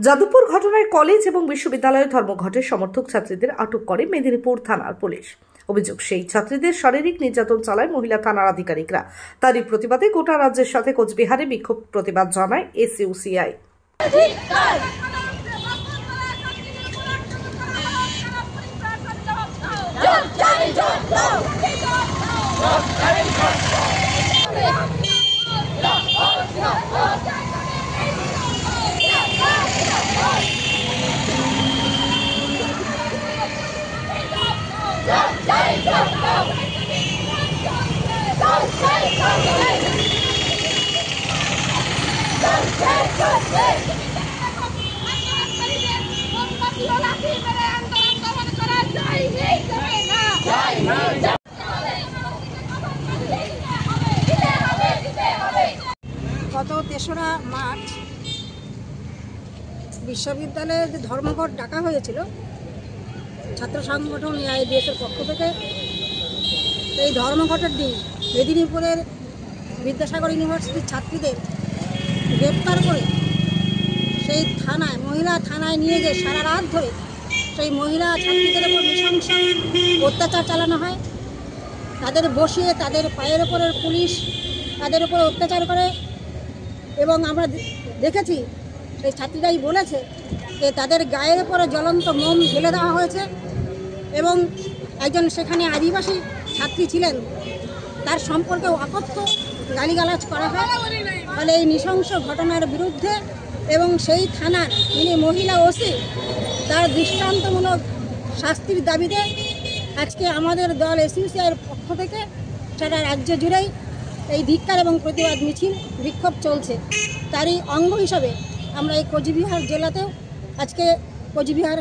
যাদবপুর ঘটনায় কলেজ এবং বিশ্ববিদ্যালয়ের ধর্মঘটের সমর্থক ছাত্রীদের আটক করে মেদিনীপুর থানার পুলিশ। অভিযোগ, সেই ছাত্রীদের শারীরিক নির্যাতন চালায় মহিলা থানার আধিকারিকরা। তারই প্রতিবাদে গোটা রাজ্যের সাথে কোচবিহারে বিক্ষোভ প্রতিবাদ জানায় এসইউসিআই। গত ৩রা মার্চ বিশ্ববিদ্যালয়ে যে ধর্মঘট ডাকা হয়েছিল ছাত্র সংগঠন এআইডিএসের পক্ষ থেকে, এই ধর্মঘটের দিন মেদিনীপুরের বিদ্যাসাগর ইউনিভার্সিটির ছাত্রীদের গ্রেপ্তার করে সেই থানায়, মহিলা থানায় নিয়ে গিয়ে সারা রাত ধরে সেই মহিলা ছাত্রীদের উপর নৃশংস অত্যাচার চালানো হয়। তাদের বসিয়ে তাদের পায়ের ওপরের পুলিশ তাদের উপরে অত্যাচার করে এবং আমরা দেখেছি সেই ছাত্রীরাই বলেছে যে তাদের গায়ের উপরে জ্বলন্ত মোম ঢেলে দেওয়া হয়েছে এবং একজন সেখানে আদিবাসী ছাত্রী ছিলেন, তার সম্পর্কে অকথ্য গালিগালাজ করা হয়। ফলে এই নৃশংস ঘটনার বিরুদ্ধে এবং সেই থানার যিনি মহিলা ওসি তার দৃষ্টান্তমূলক শাস্তির দাবিতে আজকে আমাদের দল এসইউসিআইয়ের পক্ষ থেকে সারা রাজ্য জুড়েই এই ধিক্কার এবং প্রতিবাদ মিছিল বিক্ষোভ চলছে। তারই অঙ্গ হিসাবে আমরা এই কোচবিহার জেলাতেও আজকে কোচবিহার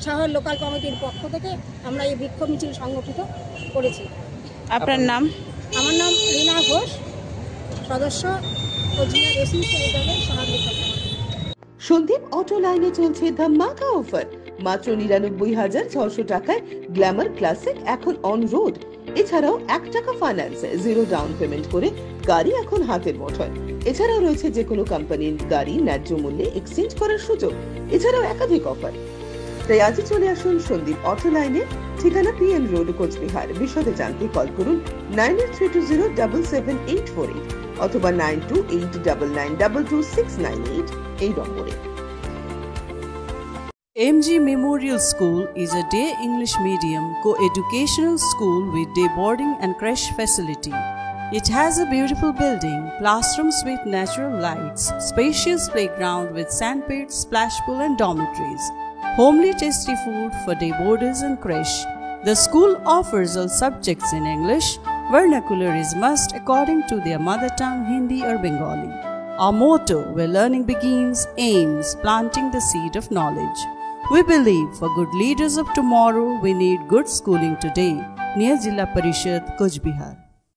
শহর লোকাল কমিটির পক্ষ থেকে আমরা এই বিক্ষোভ মিছিল সংগঠিত করেছি। আপনার নাম? আমার নাম রীনা ঘোষ, সদস্য কোচবিহার এসইউসিআই দলের সভাপতি। সন্দীপ অটো লাইনে চলছে ধামাকা অফার। মাত্র ৯৯,৬০০ টাকায় গ্ল্যামার ক্লাসিক এখন অন রোড। এছাড়াও ১ টাকা ফাইন্যান্সে 0 ডাউন পেমেন্ট করে গাড়ি এখন হাতের মুঠোয়। এছাড়াও রয়েছে যে কোনো কোম্পানির গাড়ি ন্যায্য মূল্যে এক্সচেঞ্জ করার সুযোগ। এছাড়াও একাধিক অফার। তাই আজই চলে আসুন সন্দীপ অটো লাইনে, ঠিকানা পিএম রোড, কোচবিহার। বিশদে জানতে কল করুন 9832077848 অথবা 9289922698 এই নম্বরে। MG Memorial School is a day English medium co-educational school with day boarding and creche facility. It has a beautiful building, classrooms with natural lights, spacious playground with sandpit, splash pool and dormitories, homely tasty food for day boarders and creche. The school offers all subjects in English. Vernacular is must according to their mother tongue, Hindi or Bengali. Our motto, where learning begins, aims planting the seed of knowledge. We believe for good leaders of tomorrow, we need good schooling today. Near Jilla Parishad, Kochbihar.